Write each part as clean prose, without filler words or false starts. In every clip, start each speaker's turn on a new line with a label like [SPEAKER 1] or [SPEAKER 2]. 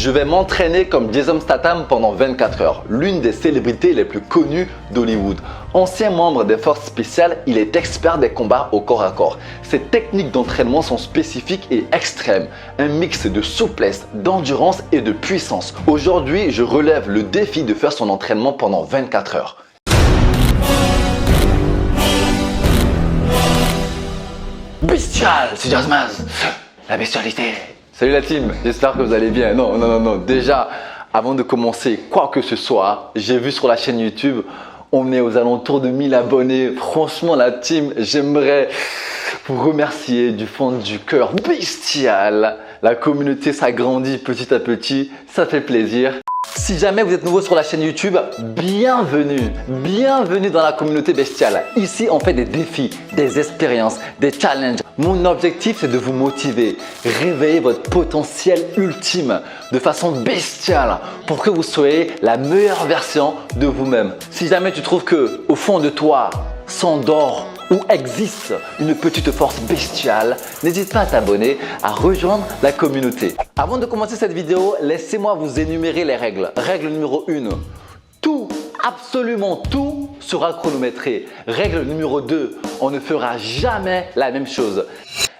[SPEAKER 1] Je vais m'entraîner comme Jason Statham pendant 24 heures, l'une des célébrités les plus connues d'Hollywood. Ancien membre des forces spéciales, il est expert des combats au corps à corps. Ses techniques d'entraînement sont spécifiques et extrêmes, un mix de souplesse, d'endurance et de puissance. Aujourd'hui, je relève le défi de faire son entraînement pendant 24 heures. Bestial, c'est Jazzmaz, la bestialité. Salut la team, j'espère que vous allez bien. Non, déjà, avant de commencer quoi que ce soit, j'ai vu sur la chaîne YouTube, on est aux alentours de 1000 abonnés. Franchement la team, j'aimerais vous remercier du fond du cœur. Bestial, la communauté s'agrandit petit à petit, ça fait plaisir. Si jamais vous êtes nouveau sur la chaîne YouTube, bienvenue dans la communauté bestiale. Ici, on fait des défis, des expériences, des challenges. Mon objectif, c'est de vous motiver, réveiller votre potentiel ultime de façon bestiale pour que vous soyez la meilleure version de vous-même. Si jamais tu trouves que au fond de toi s'endort ou existe une petite force bestiale, n'hésite pas à t'abonner, à rejoindre la communauté. Avant de commencer cette vidéo, laissez-moi vous énumérer les règles. Règle numéro 1, tout, absolument tout sera chronométré. Règle numéro 2, on ne fera jamais la même chose.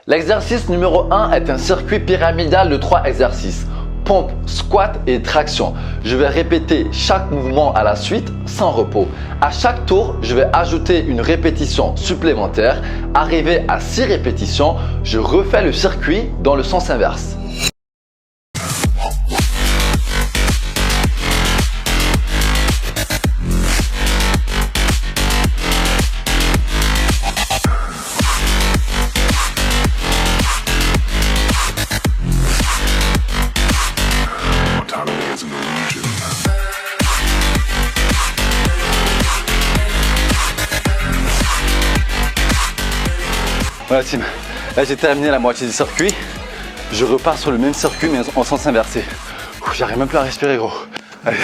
[SPEAKER 1] L'exercice numéro 1 est un circuit pyramidal de 3 exercices. Pompe, squat et traction. Je vais répéter chaque mouvement à la suite sans repos. À chaque tour, je vais ajouter une répétition supplémentaire. Arrivé à 6 répétitions, je refais le circuit dans le sens inverse. Voilà team, là j'ai terminé la moitié du circuit. Je repars sur le même circuit mais en sens inversé. J'arrive même plus à respirer gros. Allez.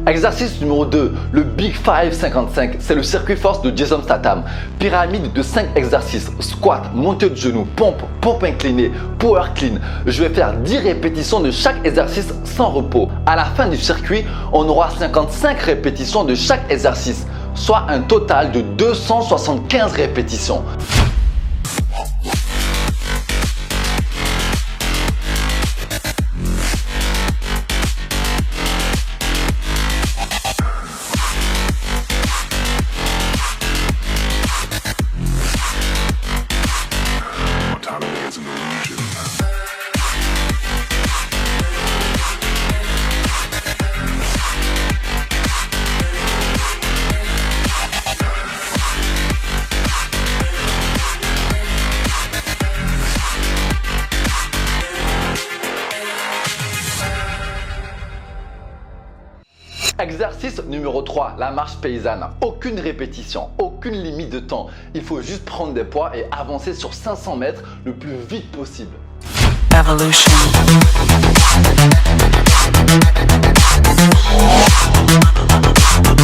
[SPEAKER 1] Exercice numéro 2, le Big 555, c'est le circuit force de Jason Statham. Pyramide de 5 exercices, squat, montée de genoux, pompe, pompe inclinée, power clean. Je vais faire 10 répétitions de chaque exercice sans repos. À la fin du circuit, on aura 55 répétitions de chaque exercice, soit un total de 275 répétitions. Exercice numéro 3, la marche paysanne. Aucune répétition, aucune limite de temps. Il faut juste prendre des poids et avancer sur 500 mètres le plus vite possible.
[SPEAKER 2] Evolution.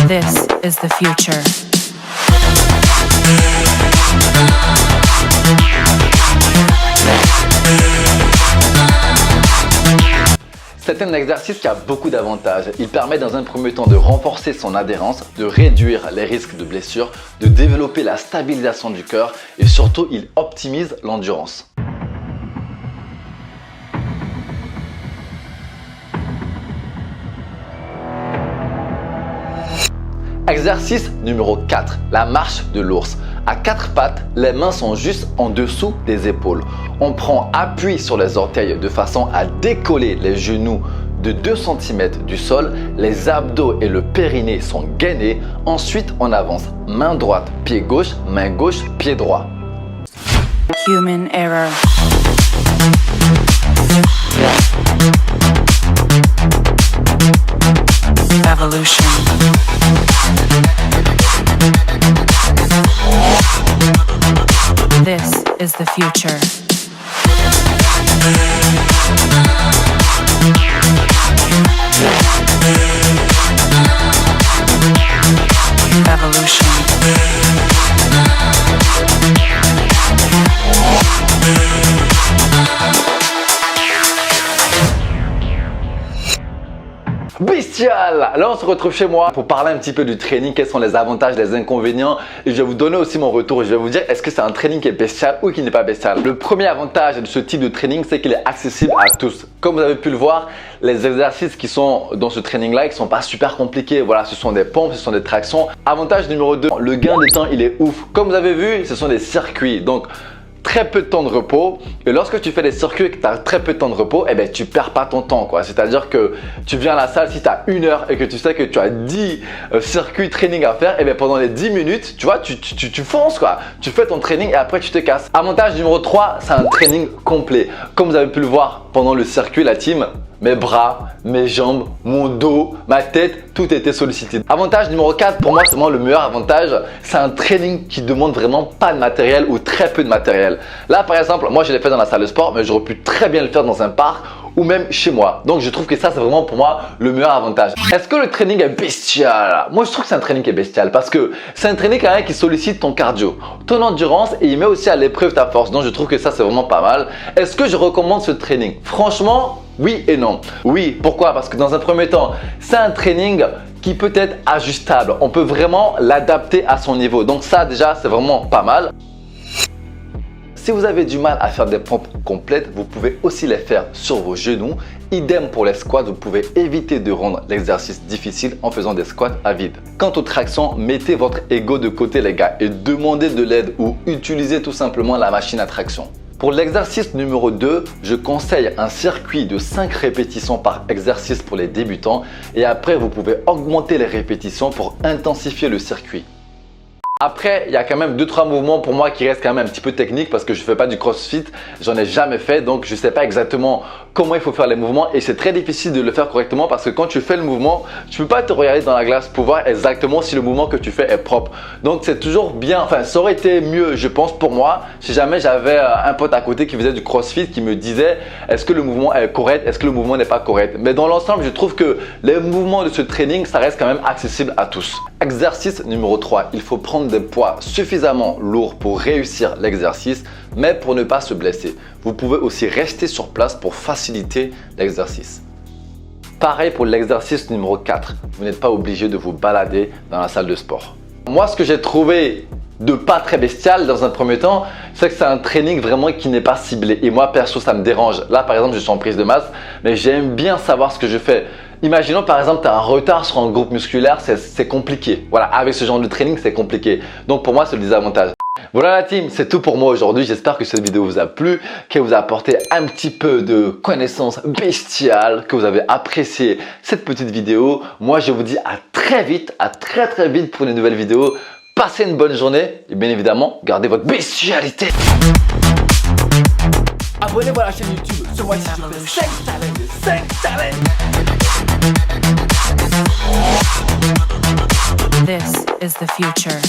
[SPEAKER 2] This is the future.
[SPEAKER 1] C'est un exercice qui a beaucoup d'avantages. Il permet dans un premier temps de renforcer son adhérence, de réduire les risques de blessures, de développer la stabilisation du cœur et surtout il optimise l'endurance. Exercice numéro 4, la marche de l'ours. À 4 pattes, les mains sont juste en dessous des épaules. On prend appui sur les orteils de façon à décoller les genoux de 2 cm du sol. Les abdos et le périnée sont gainés. Ensuite, on avance main droite, pied gauche, pied droit.
[SPEAKER 2] Human error. Evolution. is the future. Evolution.
[SPEAKER 1] Bestial! Là, on se retrouve chez moi pour parler un petit peu du training, quels sont les avantages, les inconvénients et je vais vous donner aussi mon retour. Je vais vous dire est-ce que c'est un training qui est bestial ou qui n'est pas bestial. Le premier avantage de ce type de training, c'est qu'il est accessible à tous. Comme vous avez pu le voir, les exercices qui sont dans ce training-là, ils ne sont pas super compliqués. Voilà, ce sont des pompes, ce sont des tractions. Avantage numéro 2, le gain de temps, il est ouf. Comme vous avez vu, ce sont des circuits. Donc, très peu de temps de repos et lorsque tu fais des circuits et que tu as très peu de temps de repos, eh ben, tu perds pas ton temps quoi. C'est-à-dire que tu viens à la salle si tu as 1 heure et que tu sais que tu as 10 circuits training à faire, et bien pendant les 10 minutes, tu vois, tu fonces quoi. Tu fais ton training et après tu te casses. Avantage numéro 3, c'est un training complet. Comme vous avez pu le voir pendant le circuit, la team, mes bras, mes jambes, mon dos, ma tête, tout était sollicité. Avantage numéro 4, pour moi c'est vraiment le meilleur avantage, c'est un training qui demande vraiment pas de matériel ou très peu de matériel. Là par exemple, moi je l'ai fait dans la salle de sport, mais j'aurais pu très bien le faire dans un parc ou même chez moi. Donc je trouve que ça c'est vraiment pour moi le meilleur avantage. Est-ce que le training est bestial? Moi je trouve que c'est un training qui est bestial parce que c'est un training quand même qui sollicite ton cardio, ton endurance et il met aussi à l'épreuve ta force. Donc je trouve que ça c'est vraiment pas mal. Est-ce que je recommande ce training? Franchement, oui et non. Oui, pourquoi? Parce que dans un premier temps, c'est un training qui peut être ajustable. On peut vraiment l'adapter à son niveau. Donc ça déjà c'est vraiment pas mal. Si vous avez du mal à faire des pompes complètes, vous pouvez aussi les faire sur vos genoux. Idem pour les squats, vous pouvez éviter de rendre l'exercice difficile en faisant des squats à vide. Quant aux tractions, mettez votre ego de côté les gars et demandez de l'aide ou utilisez tout simplement la machine à traction. Pour l'exercice numéro 2, je conseille un circuit de 5 répétitions par exercice pour les débutants et après vous pouvez augmenter les répétitions pour intensifier le circuit. Après, il y a quand même 2-3 mouvements pour moi qui restent quand même un petit peu techniques parce que je ne fais pas du crossfit, j'en ai jamais fait donc je ne sais pas exactement comment il faut faire les mouvements et c'est très difficile de le faire correctement parce que quand tu fais le mouvement, tu ne peux pas te regarder dans la glace pour voir exactement si le mouvement que tu fais est propre. Donc c'est toujours bien, enfin ça aurait été mieux je pense pour moi si jamais j'avais un pote à côté qui faisait du crossfit qui me disait est-ce que le mouvement est correct, est-ce que le mouvement n'est pas correct. Mais dans l'ensemble, je trouve que les mouvements de ce training, ça reste quand même accessible à tous. Exercice numéro 3, il faut prendre des poids suffisamment lourds pour réussir l'exercice, mais pour ne pas se blesser. Vous pouvez aussi rester sur place pour faciliter l'exercice. Pareil pour l'exercice numéro 4, vous n'êtes pas obligé de vous balader dans la salle de sport. Moi, ce que j'ai trouvé de pas très bestial dans un premier temps, c'est que c'est un training vraiment qui n'est pas ciblé. Et moi, perso, ça me dérange. Là, par exemple, je suis en prise de masse, mais j'aime bien savoir ce que je fais. Imaginons par exemple, tu as un retard sur un groupe musculaire, c'est compliqué. Voilà, avec ce genre de training, c'est compliqué. Donc pour moi, c'est le désavantage. Voilà la team, c'est tout pour moi aujourd'hui. J'espère que cette vidéo vous a plu, qu'elle vous a apporté un petit peu de connaissances bestiales, que vous avez apprécié cette petite vidéo. Moi, je vous dis à très vite, à très vite pour une nouvelle vidéo. Passez une bonne journée et bien évidemment, gardez votre bestialité. Abonnez-vous à la chaîne YouTube. Ce mois-ci, je fais 5 challenges.
[SPEAKER 2] This is the future.